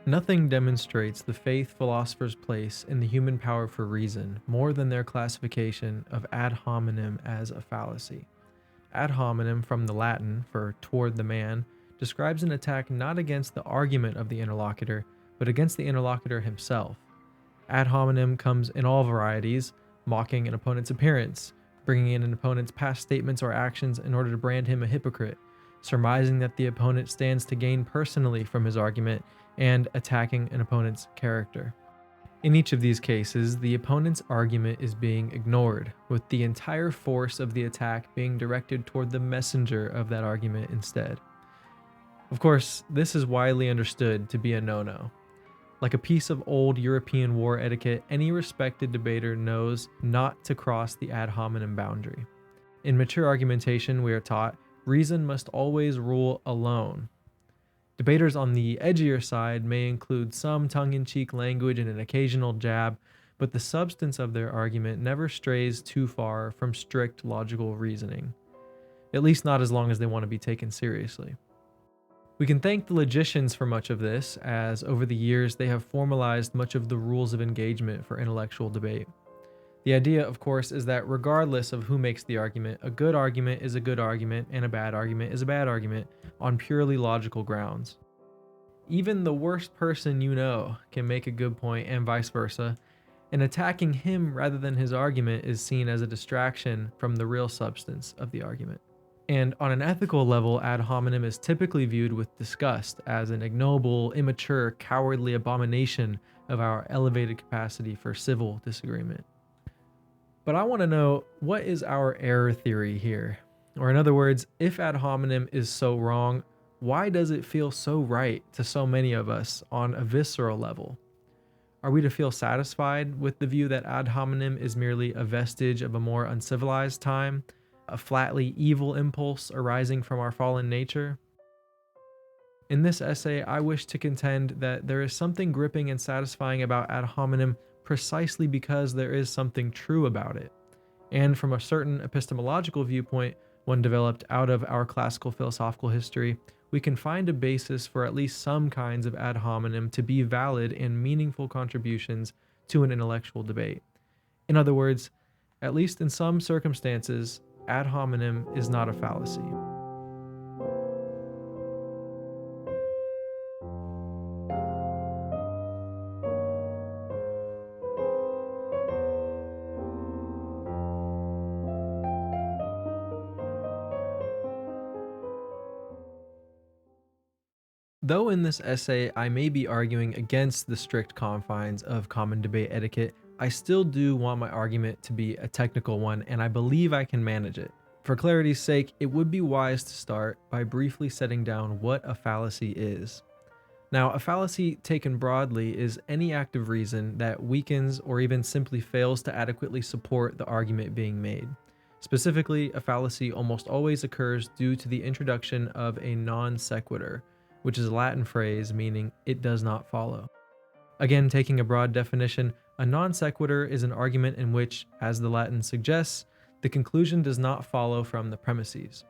Nothing demonstrates the faith philosophers' place in the human power for reason more than their classification of ad hominem as a fallacy. Ad hominem, from the Latin for toward the man, describes an attack not against the argument of the interlocutor, but against the interlocutor himself. Ad hominem comes in all varieties, mocking an opponent's appearance, bringing in an opponent's past statements or actions in order to brand him a hypocrite, surmising that the opponent stands to gain personally from his argument, and attacking an opponent's character. In each of these cases, the opponent's argument is being ignored, with the entire force of the attack being directed toward the messenger of that argument instead. Of course, this is widely understood to be a no-no. Like a piece of old European war etiquette, any respected debater knows not to cross the ad hominem boundary. In mature argumentation, we are taught reason must always rule alone. Debaters on the edgier side may include some tongue-in-cheek language and an occasional jab, but the substance of their argument never strays too far from strict logical reasoning, at least not as long as they want to be taken seriously. We can thank the logicians for much of this, as over the years they have formalized much of the rules of engagement for intellectual debate. The idea, of course, is that regardless of who makes the argument, a good argument is a good argument and a bad argument is a bad argument on purely logical grounds. Even the worst person you know can make a good point and vice versa, and attacking him rather than his argument is seen as a distraction from the real substance of the argument. And on an ethical level, ad hominem is typically viewed with disgust as an ignoble, immature, cowardly abomination of our elevated capacity for civil disagreement. But I want to know, what is our error theory here? Or in other words, if ad hominem is so wrong, why does it feel so right to so many of us on a visceral level? Are we to feel satisfied with the view that ad hominem is merely a vestige of a more uncivilized time, a flatly evil impulse arising from our fallen nature? In this essay, I wish to contend that there is something gripping and satisfying about ad hominem precisely because there is something true about it. And from a certain epistemological viewpoint, one developed out of our classical philosophical history, we can find a basis for at least some kinds of ad hominem to be valid and meaningful contributions to an intellectual debate. In other words, at least in some circumstances, ad hominem is not a fallacy. Though in this essay I may be arguing against the strict confines of common debate etiquette, I still do want my argument to be a technical one, and I believe I can manage it. For clarity's sake, it would be wise to start by briefly setting down what a fallacy is. Now, a fallacy taken broadly is any act of reason that weakens or even simply fails to adequately support the argument being made. Specifically, a fallacy almost always occurs due to the introduction of a non sequitur, which is a Latin phrase meaning it does not follow. Again, taking a broad definition, a non sequitur is an argument in which, as the Latin suggests, the conclusion does not follow from the premises.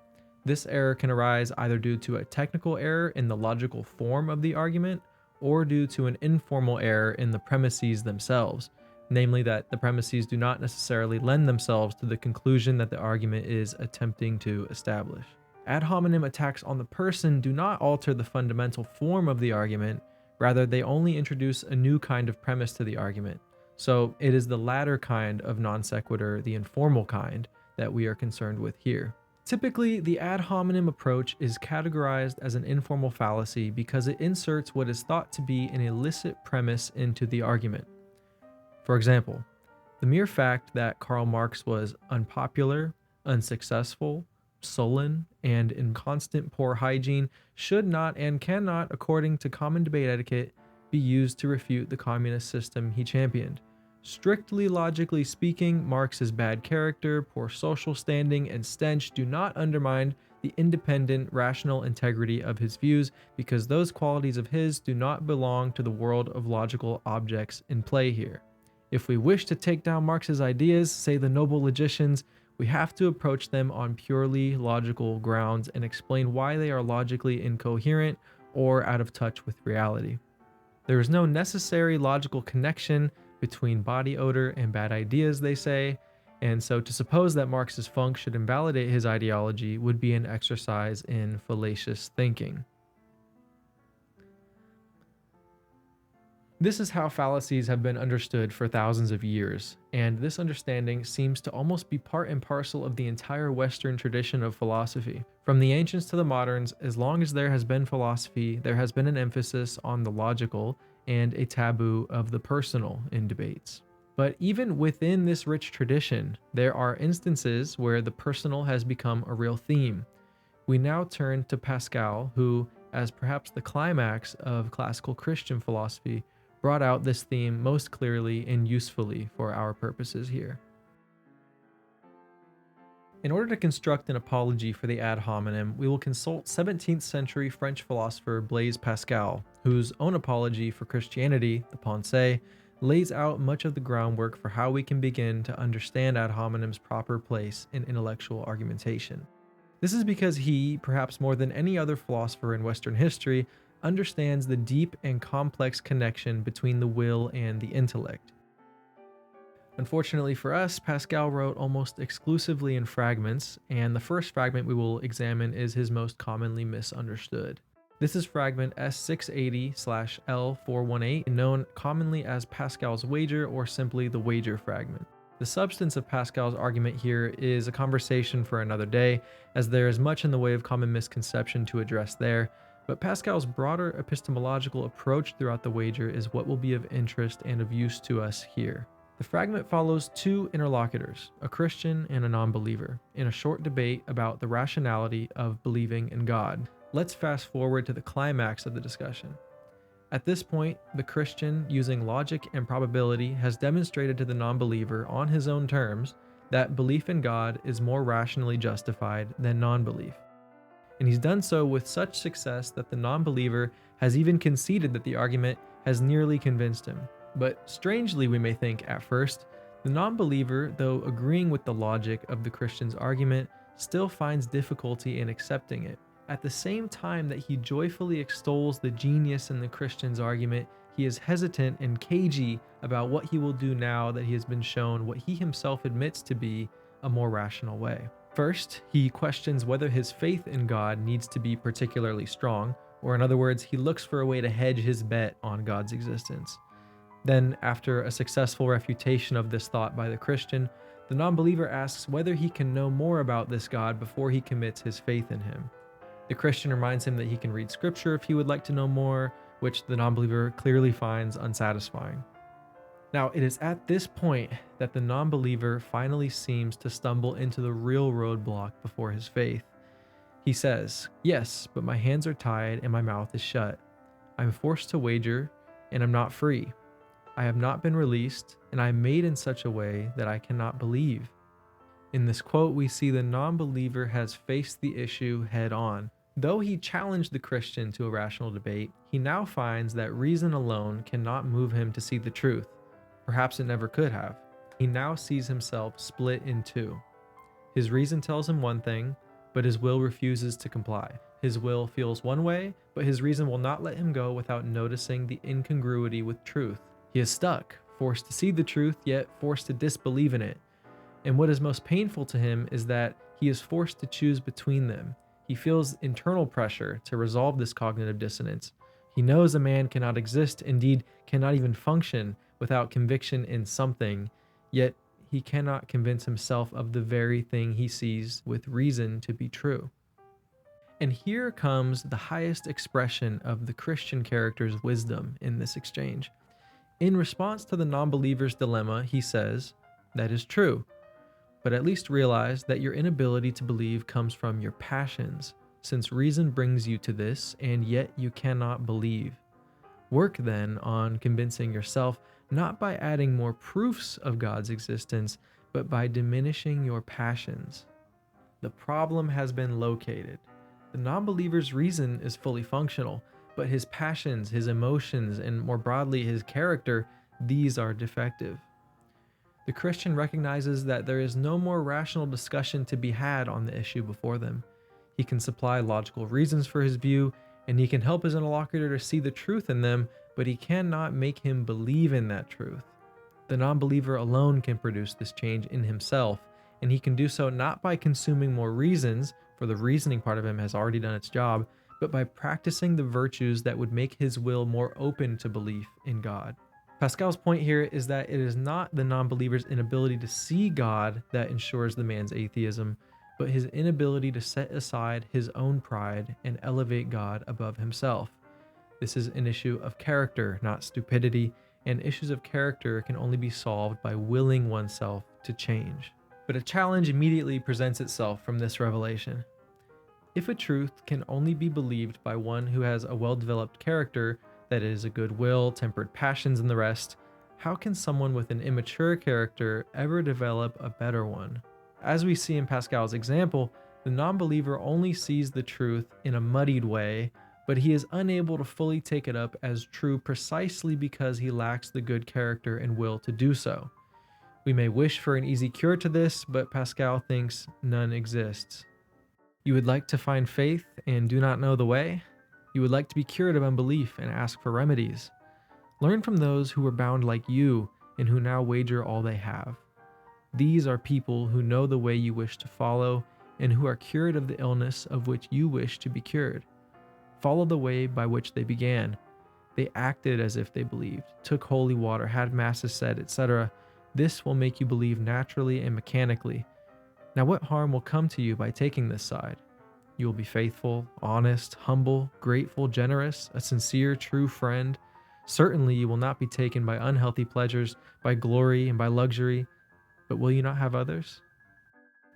This error can arise either due to a technical error in the logical form of the argument, or due to an informal error in the premises themselves, namely that the premises do not necessarily lend themselves to the conclusion that the argument is attempting to establish. Ad hominem attacks on the person do not alter the fundamental form of the argument, rather they only introduce a new kind of premise to the argument. So it is the latter kind of non sequitur, the informal kind, that we are concerned with here. Typically, the ad hominem approach is categorized as an informal fallacy because it inserts what is thought to be an illicit premise into the argument. For example, the mere fact that Karl Marx was unpopular, unsuccessful, sullen, and in constant poor hygiene should not and cannot, according to common debate etiquette, be used to refute the communist system he championed. Strictly logically speaking, Marx's bad character, poor social standing, and stench do not undermine the independent, rational integrity of his views because those qualities of his do not belong to the world of logical objects in play here. If we wish to take down Marx's ideas, say the noble logicians, we have to approach them on purely logical grounds and explain why they are logically incoherent or out of touch with reality. There is no necessary logical connection between body odor and bad ideas, they say, and so to suppose that Marx's funk should invalidate his ideology would be an exercise in fallacious thinking. This is how fallacies have been understood for thousands of years, and this understanding seems to almost be part and parcel of the entire Western tradition of philosophy. From the ancients to the moderns, as long as there has been philosophy, there has been an emphasis on the logical and a taboo of the personal in debates. But even within this rich tradition, there are instances where the personal has become a real theme. We now turn to Pascal, who, as perhaps the climax of classical Christian philosophy, brought out this theme most clearly and usefully for our purposes here. In order to construct an apology for the ad hominem, we will consult 17th century French philosopher Blaise Pascal, whose own apology for Christianity, the Pensée, lays out much of the groundwork for how we can begin to understand ad hominem's proper place in intellectual argumentation. This is because he, perhaps more than any other philosopher in Western history, understands the deep and complex connection between the will and the intellect. Unfortunately for us, Pascal wrote almost exclusively in fragments, and the first fragment we will examine is his most commonly misunderstood. This is fragment S680/L418, known commonly as Pascal's wager or simply the wager fragment. The substance of Pascal's argument here is a conversation for another day, as there is much in the way of common misconception to address there, but Pascal's broader epistemological approach throughout the wager is what will be of interest and of use to us here. The fragment follows two interlocutors, a Christian and a non-believer, in a short debate about the rationality of believing in God. Let's fast forward to the climax of the discussion. At this point, the Christian, using logic and probability, has demonstrated to the non-believer on his own terms that belief in God is more rationally justified than non-belief. And he's done so with such success that the non-believer has even conceded that the argument has nearly convinced him. But strangely, we may think at first, the non-believer, though agreeing with the logic of the Christian's argument, still finds difficulty in accepting it. At the same time that he joyfully extols the genius in the Christian's argument, he is hesitant and cagey about what he will do now that he has been shown what he himself admits to be a more rational way. First, he questions whether his faith in God needs to be particularly strong, or in other words, he looks for a way to hedge his bet on God's existence. Then, after a successful refutation of this thought by the Christian, the non-believer asks whether he can know more about this God before he commits his faith in him. The Christian reminds him that he can read scripture if he would like to know more, which the non-believer clearly finds unsatisfying. Now, it is at this point that the non-believer finally seems to stumble into the real roadblock before his faith. He says, "Yes, but my hands are tied and my mouth is shut. I'm forced to wager, and I'm not free. I have not been released, and I am made in such a way that I cannot believe." In this quote, we see the non-believer has faced the issue head on. Though he challenged the Christian to a rational debate, he now finds that reason alone cannot move him to see the truth. Perhaps it never could have. He now sees himself split in two. His reason tells him one thing, but his will refuses to comply. His will feels one way, but his reason will not let him go without noticing the incongruity with truth. He is stuck, forced to see the truth, yet forced to disbelieve in it. And what is most painful to him is that he is forced to choose between them. He feels internal pressure to resolve this cognitive dissonance. He knows a man cannot exist, indeed cannot even function, without conviction in something, yet he cannot convince himself of the very thing he sees with reason to be true. And here comes the highest expression of the Christian character's wisdom in this exchange. In response to the non-believer's dilemma, he says, "That is true, but at least realize that your inability to believe comes from your passions, since reason brings you to this, and yet you cannot believe. Work then on convincing yourself, not by adding more proofs of God's existence, but by diminishing your passions." The problem has been located. The non-believer's reason is fully functional, but his passions, his emotions, and more broadly his character, these are defective. The Christian recognizes that there is no more rational discussion to be had on the issue before them. He can supply logical reasons for his view, and he can help his interlocutor to see the truth in them, but he cannot make him believe in that truth. The non-believer alone can produce this change in himself, and he can do so not by consuming more reasons, for the reasoning part of him has already done its job, but by practicing the virtues that would make his will more open to belief in God. Pascal's point here is that it is not the non-believer's inability to see God that ensures the man's atheism, but his inability to set aside his own pride and elevate God above himself. This is an issue of character, not stupidity, and issues of character can only be solved by willing oneself to change. But a challenge immediately presents itself from this revelation. If a truth can only be believed by one who has a well-developed character, that is, a good will, tempered passions, and the rest, how can someone with an immature character ever develop a better one? As we see in Pascal's example, the non-believer only sees the truth in a muddied way, but he is unable to fully take it up as true precisely because he lacks the good character and will to do so. We may wish for an easy cure to this, but Pascal thinks none exists. You would like to find faith and do not know the way? You would like to be cured of unbelief and ask for remedies? Learn from those who were bound like you and who now wager all they have. These are people who know the way you wish to follow and who are cured of the illness of which you wish to be cured. Follow the way by which they began. They acted as if they believed, took holy water, had masses said, etc. This will make you believe naturally and mechanically. Now what harm will come to you by taking this side? You will be faithful, honest, humble, grateful, generous, a sincere, true friend. Certainly you will not be taken by unhealthy pleasures, by glory, and by luxury. But will you not have others?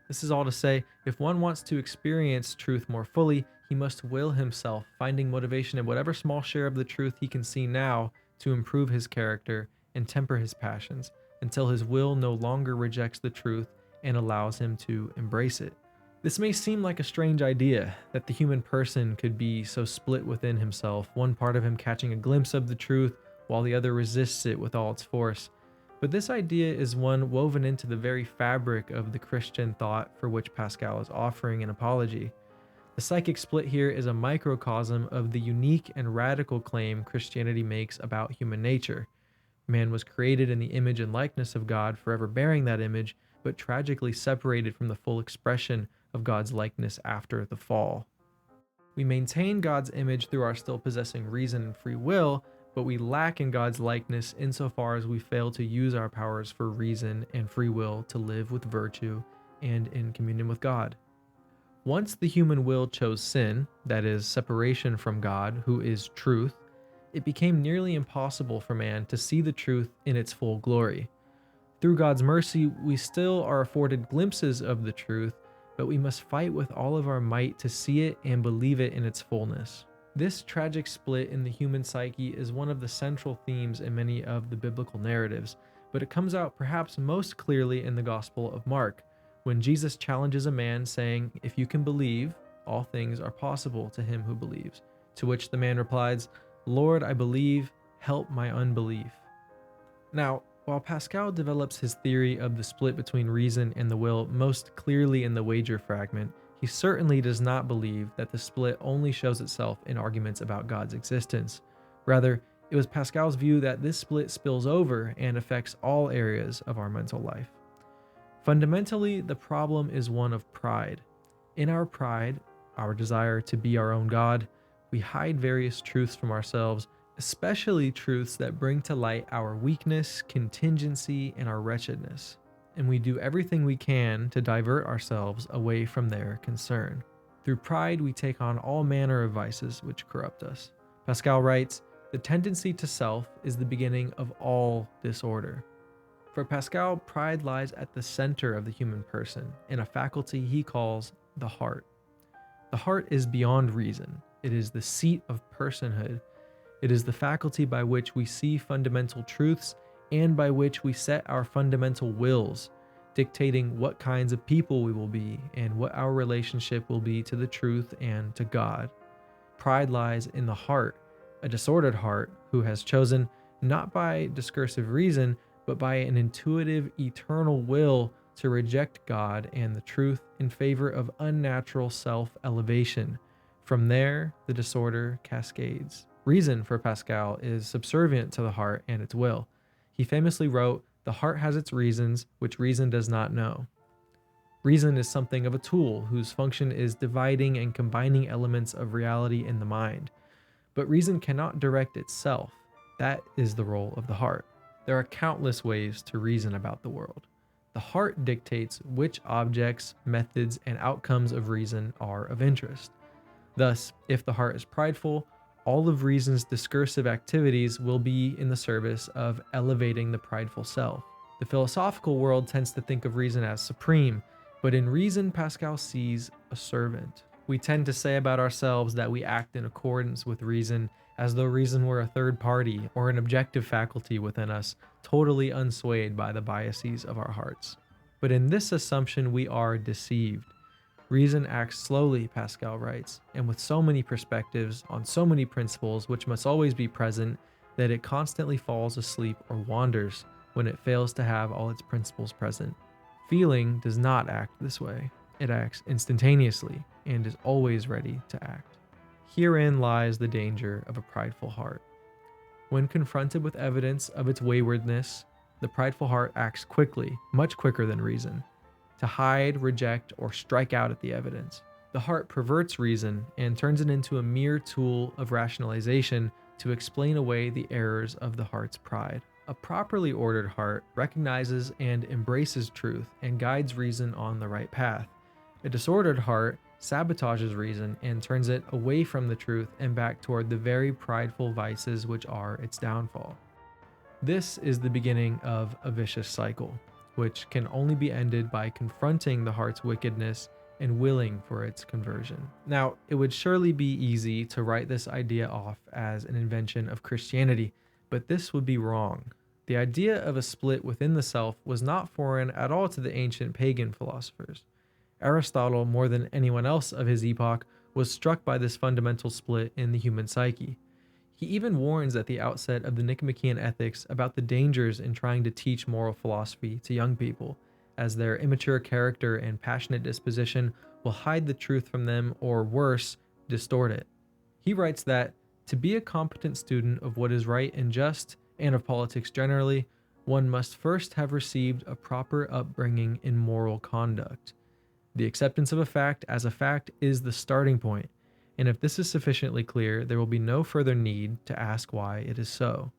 This is all to say, if one wants to experience truth more fully, he must will himself, finding motivation in whatever small share of the truth he can see now to improve his character and temper his passions, until his will no longer rejects the truth and allows him to embrace it. This may seem like a strange idea, that the human person could be so split within himself, one part of him catching a glimpse of the truth while the other resists it with all its force. But this idea is one woven into the very fabric of the Christian thought for which Pascal is offering an apology. The psychic split here is a microcosm of the unique and radical claim Christianity makes about human nature. Man was created in the image and likeness of God, forever bearing that image, but tragically separated from the full expression of God's likeness after the fall. We maintain God's image through our still possessing reason and free will, but we lack in God's likeness insofar as we fail to use our powers for reason and free will to live with virtue and in communion with God. Once the human will chose sin, that is, separation from God, who is truth, it became nearly impossible for man to see the truth in its full glory. Through God's mercy, we still are afforded glimpses of the truth, but we must fight with all of our might to see it and believe it in its fullness. This tragic split in the human psyche is one of the central themes in many of the biblical narratives, but it comes out perhaps most clearly in the Gospel of Mark, when Jesus challenges a man saying, "If you can believe, all things are possible to him who believes." To which the man replies, "Lord, I believe, help my unbelief." Now, while Pascal develops his theory of the split between reason and the will most clearly in the wager fragment, he certainly does not believe that the split only shows itself in arguments about God's existence. Rather, it was Pascal's view that this split spills over and affects all areas of our mental life. Fundamentally, the problem is one of pride. In our pride, our desire to be our own God, we hide various truths from ourselves, especially truths that bring to light our weakness, contingency, and our wretchedness. And we do everything we can to divert ourselves away from their concern. Through pride, we take on all manner of vices which corrupt us. Pascal writes, "The tendency to self is the beginning of all disorder." For Pascal, pride lies at the center of the human person, in a faculty he calls the heart. The heart is beyond reason. It is the seat of personhood. It is the faculty by which we see fundamental truths and by which we set our fundamental wills, dictating what kinds of people we will be and what our relationship will be to the truth and to God. Pride lies in the heart, a disordered heart who has chosen, not by discursive reason, but by an intuitive, eternal will to reject God and the truth in favor of unnatural self-elevation. From there, the disorder cascades. Reason, for Pascal, is subservient to the heart and its will. He famously wrote, "The heart has its reasons, which reason does not know." Reason is something of a tool whose function is dividing and combining elements of reality in the mind. But reason cannot direct itself. That is the role of the heart. There are countless ways to reason about the world. The heart dictates which objects, methods, and outcomes of reason are of interest. Thus, if the heart is prideful, all of reason's discursive activities will be in the service of elevating the prideful self. The philosophical world tends to think of reason as supreme, but in reason, Pascal sees a servant. We tend to say about ourselves that we act in accordance with reason, as though reason were a third party or an objective faculty within us, totally unswayed by the biases of our hearts. But in this assumption, we are deceived. Reason acts slowly, Pascal writes, and with so many perspectives on so many principles which must always be present, that it constantly falls asleep or wanders when it fails to have all its principles present. Feeling does not act this way. It acts instantaneously and is always ready to act. Herein lies the danger of a prideful heart. When confronted with evidence of its waywardness, the prideful heart acts quickly, much quicker than reason, to hide, reject, or strike out at the evidence. The heart perverts reason and turns it into a mere tool of rationalization to explain away the errors of the heart's pride. A properly ordered heart recognizes and embraces truth and guides reason on the right path. A disordered heart sabotages reason and turns it away from the truth and back toward the very prideful vices which are its downfall. This is the beginning of a vicious cycle, which can only be ended by confronting the heart's wickedness and willing for its conversion. Now, it would surely be easy to write this idea off as an invention of Christianity, but this would be wrong. The idea of a split within the self was not foreign at all to the ancient pagan philosophers. Aristotle, more than anyone else of his epoch, was struck by this fundamental split in the human psyche. He even warns at the outset of the Nicomachean Ethics about the dangers in trying to teach moral philosophy to young people, as their immature character and passionate disposition will hide the truth from them, or worse, distort it. He writes that, to be a competent student of what is right and just, and of politics generally, one must first have received a proper upbringing in moral conduct. The acceptance of a fact as a fact is the starting point, and if this is sufficiently clear, there will be no further need to ask why it is so.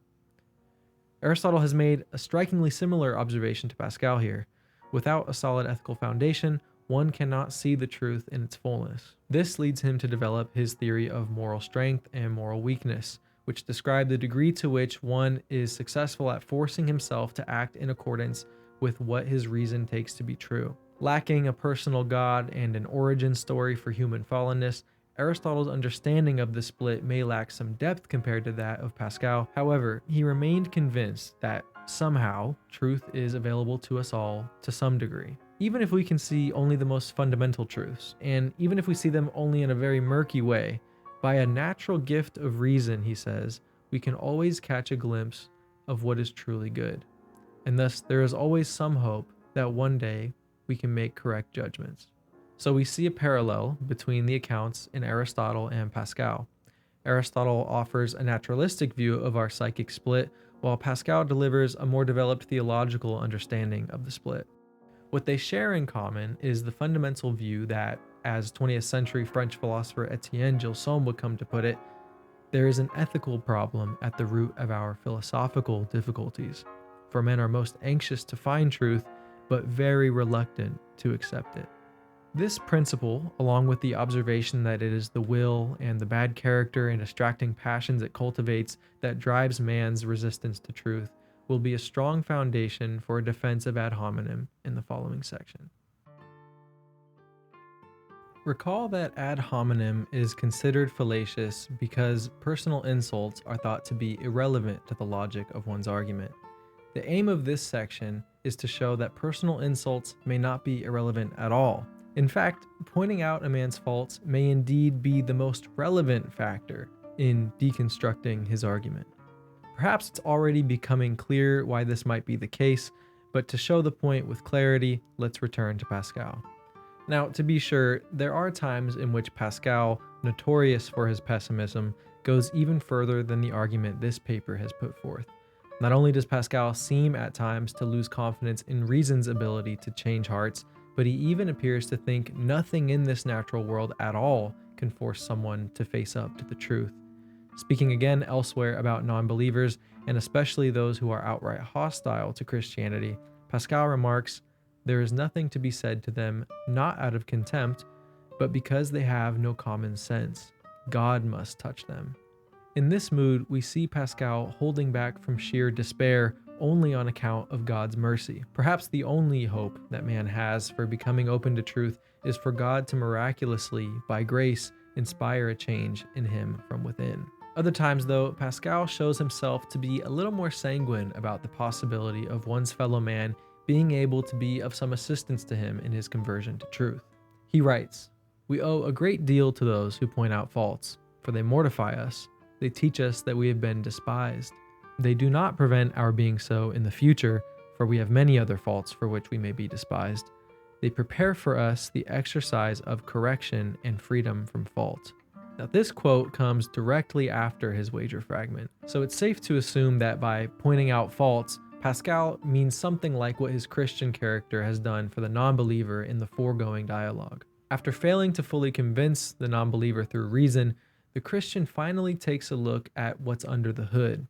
Aristotle has made a strikingly similar observation to Pascal here. Without a solid ethical foundation, one cannot see the truth in its fullness. This leads him to develop his theory of moral strength and moral weakness, which describe the degree to which one is successful at forcing himself to act in accordance with what his reason takes to be true. Lacking a personal God and an origin story for human fallenness, Aristotle's understanding of the split may lack some depth compared to that of Pascal. However, he remained convinced that somehow truth is available to us all to some degree. Even if we can see only the most fundamental truths, and even if we see them only in a very murky way, by a natural gift of reason, he says, we can always catch a glimpse of what is truly good. And thus, there is always some hope that one day we can make correct judgments. So we see a parallel between the accounts in Aristotle and Pascal. Aristotle offers a naturalistic view of our psychic split, while Pascal delivers a more developed theological understanding of the split. What they share in common is the fundamental view that, as 20th century French philosopher Etienne Gilson would come to put it, there is an ethical problem at the root of our philosophical difficulties, for men are most anxious to find truth, but very reluctant to accept it. This principle, along with the observation that it is the will and the bad character and distracting passions it cultivates that drives man's resistance to truth, will be a strong foundation for a defense of ad hominem in the following section. Recall that ad hominem is considered fallacious because personal insults are thought to be irrelevant to the logic of one's argument. The aim of this section is to show that personal insults may not be irrelevant at all. In fact, pointing out a man's faults may indeed be the most relevant factor in deconstructing his argument. Perhaps it's already becoming clear why this might be the case, but to show the point with clarity, let's return to Pascal. Now, to be sure, there are times in which Pascal, notorious for his pessimism, goes even further than the argument this paper has put forth. Not only does Pascal seem at times to lose confidence in reason's ability to change hearts, but he even appears to think nothing in this natural world at all can force someone to face up to the truth. Speaking again elsewhere about non-believers, and especially those who are outright hostile to Christianity, Pascal remarks, "There is nothing to be said to them, not out of contempt, but because they have no common sense. God must touch them." In this mood, we see Pascal holding back from sheer despair only on account of God's mercy. Perhaps the only hope that man has for becoming open to truth is for God to miraculously, by grace, inspire a change in him from within. Other times, though, Pascal shows himself to be a little more sanguine about the possibility of one's fellow man being able to be of some assistance to him in his conversion to truth. He writes, "We owe a great deal to those who point out faults, for they mortify us. They teach us that we have been despised. They do not prevent our being so in the future, for we have many other faults for which we may be despised. They prepare for us the exercise of correction and freedom from fault." Now, this quote comes directly after his wager fragment, so it's safe to assume that by pointing out faults, Pascal means something like what his Christian character has done for the non-believer in the foregoing dialogue. After failing to fully convince the non-believer through reason, the Christian finally takes a look at what's under the hood.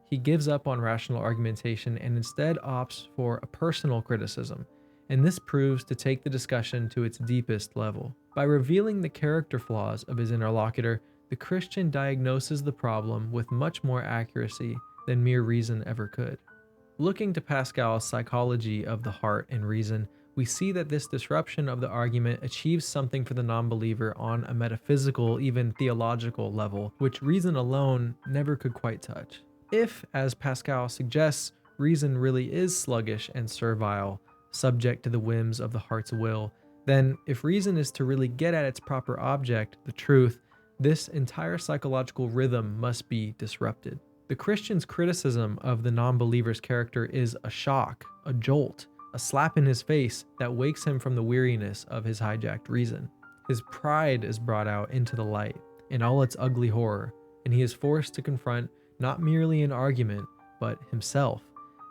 He gives up on rational argumentation and instead opts for a personal criticism, and this proves to take the discussion to its deepest level. By revealing the character flaws of his interlocutor, the Christian diagnoses the problem with much more accuracy than mere reason ever could. Looking to Pascal's psychology of the heart and reason, we see that this disruption of the argument achieves something for the non-believer on a metaphysical, even theological level, which reason alone never could quite touch. If, as Pascal suggests, reason really is sluggish and servile, subject to the whims of the heart's will, then if reason is to really get at its proper object, the truth, this entire psychological rhythm must be disrupted. The Christian's criticism of the non-believer's character is a shock, a jolt, a slap in his face that wakes him from the weariness of his hijacked reason. His pride is brought out into the light in all its ugly horror, and he is forced to confront not merely an argument, but himself,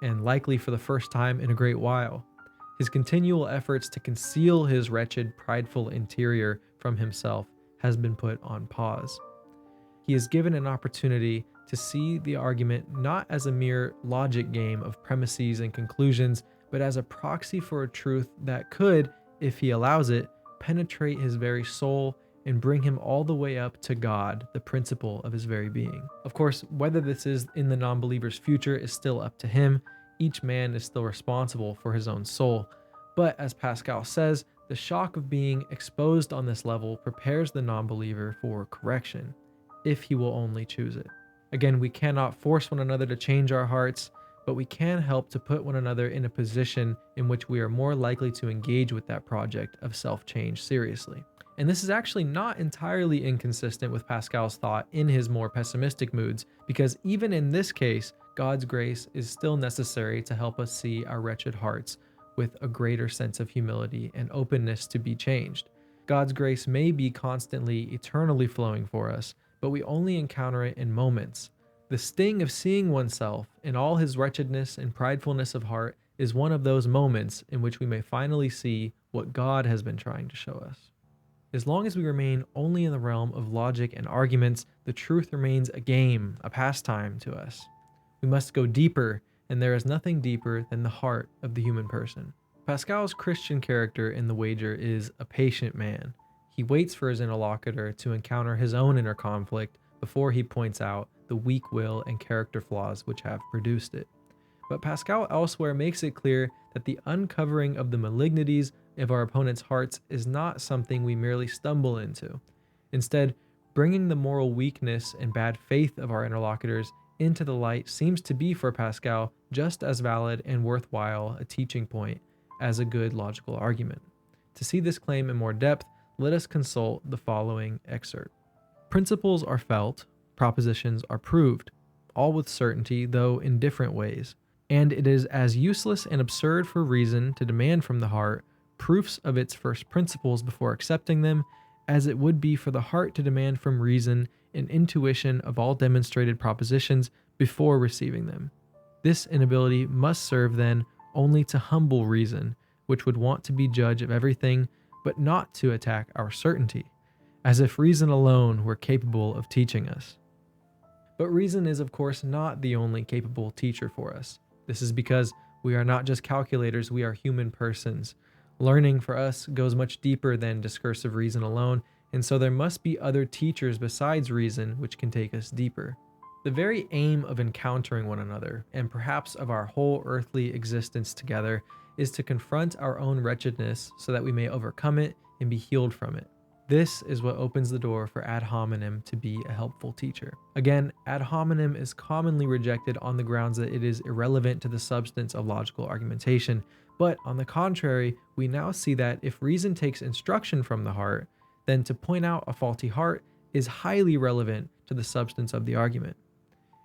and likely for the first time in a great while. His continual efforts to conceal his wretched, prideful interior from himself has been put on pause. He is given an opportunity to see the argument not as a mere logic game of premises and conclusions, but as a proxy for a truth that could, if he allows it, penetrate his very soul and bring him all the way up to God, the principle of his very being. Of course, whether this is in the non-believer's future is still up to him. Each man is still responsible for his own soul. But as Pascal says, the shock of being exposed on this level prepares the non-believer for correction, if he will only choose it. Again, we cannot force one another to change our hearts, but we can help to put one another in a position in which we are more likely to engage with that project of self-change seriously. And this is actually not entirely inconsistent with Pascal's thought in his more pessimistic moods, because even in this case, God's grace is still necessary to help us see our wretched hearts with a greater sense of humility and openness to be changed. God's grace may be constantly, eternally flowing for us, but we only encounter it in moments. The sting of seeing oneself in all his wretchedness and pridefulness of heart is one of those moments in which we may finally see what God has been trying to show us. As long as we remain only in the realm of logic and arguments, the truth remains a game, a pastime to us. We must go deeper, and there is nothing deeper than the heart of the human person. Pascal's Christian character in the wager is a patient man. He waits for his interlocutor to encounter his own inner conflict before he points out the weak will and character flaws which have produced it. But Pascal elsewhere makes it clear that the uncovering of the malignities of our opponent's hearts is not something we merely stumble into. Instead, bringing the moral weakness and bad faith of our interlocutors into the light seems to be for Pascal just as valid and worthwhile a teaching point as a good logical argument. To see this claim in more depth, let us consult the following excerpt. Principles are felt, propositions are proved, all with certainty, though in different ways. And it is as useless and absurd for reason to demand from the heart proofs of its first principles before accepting them, as it would be for the heart to demand from reason an intuition of all demonstrated propositions before receiving them. This inability must serve then only to humble reason, which would want to be judge of everything, but not to attack our certainty, as if reason alone were capable of teaching us. But reason is, of course, not the only capable teacher for us. This is because we are not just calculators, we are human persons. Learning for us goes much deeper than discursive reason alone, and so there must be other teachers besides reason which can take us deeper. The very aim of encountering one another, and perhaps of our whole earthly existence together, is to confront our own wretchedness so that we may overcome it and be healed from it. This is what opens the door for ad hominem to be a helpful teacher. Again, ad hominem is commonly rejected on the grounds that it is irrelevant to the substance of logical argumentation, but on the contrary, we now see that if reason takes instruction from the heart, then to point out a faulty heart is highly relevant to the substance of the argument.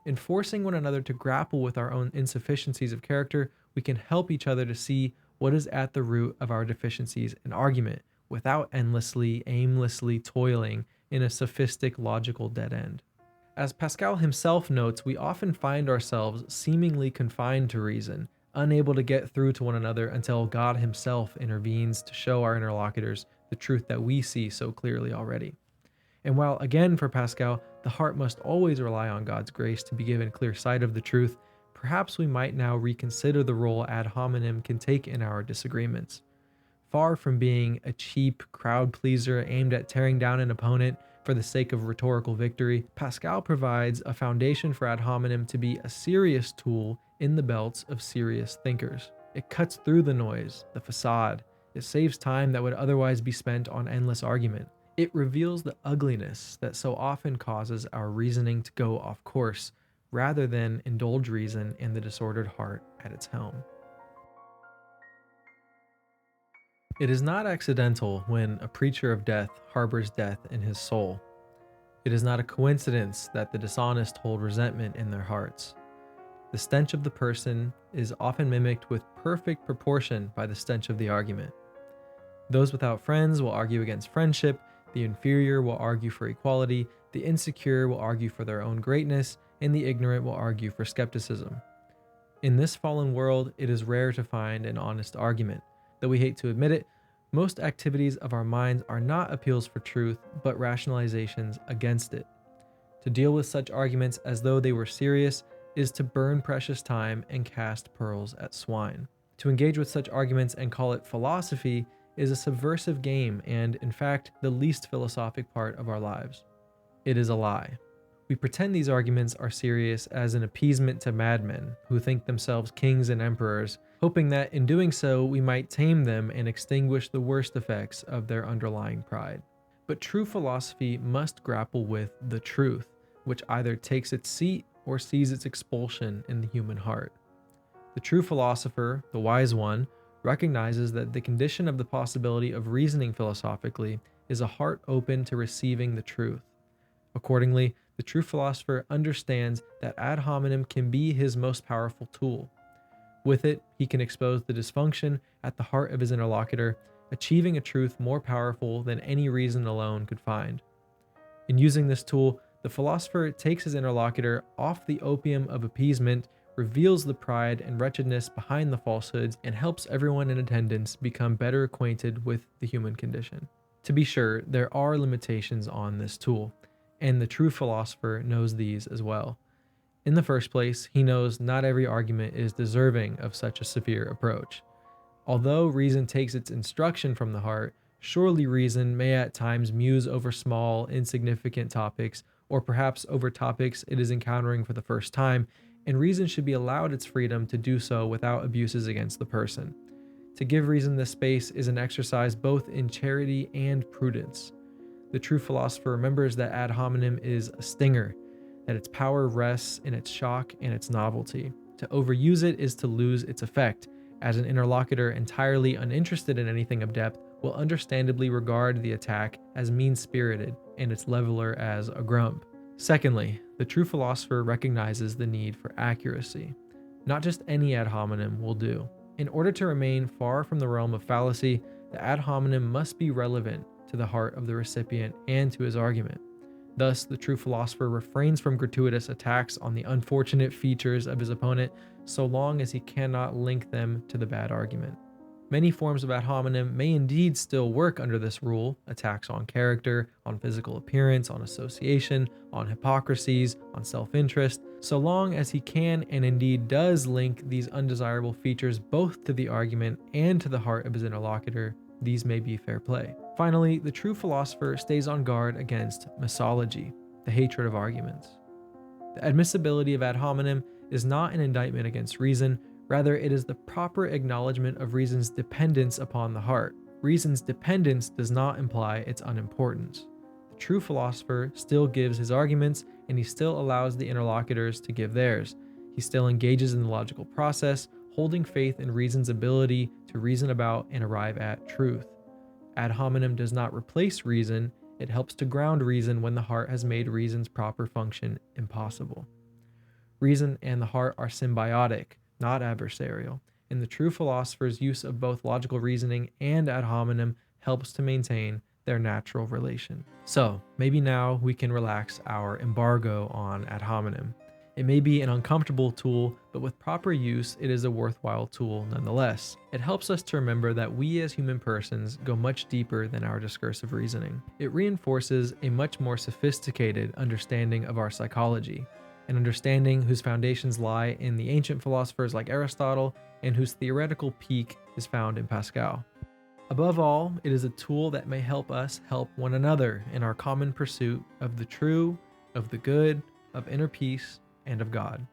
In forcing one another to grapple with our own insufficiencies of character, we can help each other to see what is at the root of our deficiencies in argument, without aimlessly toiling in a sophistic logical dead end. As Pascal himself notes, we often find ourselves seemingly confined to reason, unable to get through to one another until God himself intervenes to show our interlocutors the truth that we see so clearly already. And while, again, for Pascal, the heart must always rely on God's grace to be given clear sight of the truth, perhaps we might now reconsider the role ad hominem can take in our disagreements. Far from being a cheap crowd pleaser aimed at tearing down an opponent for the sake of rhetorical victory, Pascal provides a foundation for ad hominem to be a serious tool in the belts of serious thinkers. It cuts through the noise, the facade. It saves time that would otherwise be spent on endless argument. It reveals the ugliness that so often causes our reasoning to go off course, rather than indulge reason and the disordered heart at its helm. It is not accidental when a preacher of death harbors death in his soul. It is not a coincidence that the dishonest hold resentment in their hearts. The stench of the person is often mimicked with perfect proportion by the stench of the argument. Those without friends will argue against friendship, the inferior will argue for equality, the insecure will argue for their own greatness, and the ignorant will argue for skepticism. In this fallen world, it is rare to find an honest argument. Though we hate to admit it, most activities of our minds are not appeals for truth, but rationalizations against it. To deal with such arguments as though they were serious is to burn precious time and cast pearls at swine. To engage with such arguments and call it philosophy is a subversive game and, in fact, the least philosophic part of our lives. It is a lie. We pretend these arguments are serious as an appeasement to madmen who think themselves kings and emperors, hoping that in doing so we might tame them and extinguish the worst effects of their underlying pride. But true philosophy must grapple with the truth, which either takes its seat or sees its expulsion in the human heart. The true philosopher, the wise one, recognizes that the condition of the possibility of reasoning philosophically is a heart open to receiving the truth. Accordingly, the true philosopher understands that ad hominem can be his most powerful tool. With it, he can expose the dysfunction at the heart of his interlocutor, achieving a truth more powerful than any reason alone could find. In using this tool, the philosopher takes his interlocutor off the opium of appeasement, reveals the pride and wretchedness behind the falsehoods, and helps everyone in attendance become better acquainted with the human condition. To be sure, there are limitations on this tool, and the true philosopher knows these as well. In the first place, he knows not every argument is deserving of such a severe approach. Although reason takes its instruction from the heart, surely reason may at times muse over small, insignificant topics, or perhaps over topics it is encountering for the first time, and reason should be allowed its freedom to do so without abuses against the person. To give reason this space is an exercise both in charity and prudence. The true philosopher remembers that ad hominem is a stinger, that its power rests in its shock and its novelty. To overuse it is to lose its effect, as an interlocutor entirely uninterested in anything of depth will understandably regard the attack as mean-spirited and its leveler as a grump. Secondly, the true philosopher recognizes the need for accuracy. Not just any ad hominem will do. In order to remain far from the realm of fallacy, the ad hominem must be relevant to the heart of the recipient and to his argument. Thus, the true philosopher refrains from gratuitous attacks on the unfortunate features of his opponent so long as he cannot link them to the bad argument. Many forms of ad hominem may indeed still work under this rule: attacks on character, on physical appearance, on association, on hypocrisies, on self-interest. So long as he can and indeed does link these undesirable features both to the argument and to the heart of his interlocutor, these may be fair play. Finally, the true philosopher stays on guard against misology, the hatred of arguments. The admissibility of ad hominem is not an indictment against reason. Rather, it is the proper acknowledgement of reason's dependence upon the heart. Reason's dependence does not imply its unimportance. The true philosopher still gives his arguments, and he still allows the interlocutors to give theirs. He still engages in the logical process, holding faith in reason's ability to reason about and arrive at truth. Ad hominem does not replace reason, it helps to ground reason when the heart has made reason's proper function impossible. Reason and the heart are symbiotic, not adversarial, and the true philosopher's use of both logical reasoning and ad hominem helps to maintain their natural relation. So, maybe now we can relax our embargo on ad hominem. It may be an uncomfortable tool, but with proper use, it is a worthwhile tool nonetheless. It helps us to remember that we as human persons go much deeper than our discursive reasoning. It reinforces a much more sophisticated understanding of our psychology, an understanding whose foundations lie in the ancient philosophers like Aristotle and whose theoretical peak is found in Pascal. Above all, it is a tool that may help us help one another in our common pursuit of the true, of the good, of inner peace, and of God.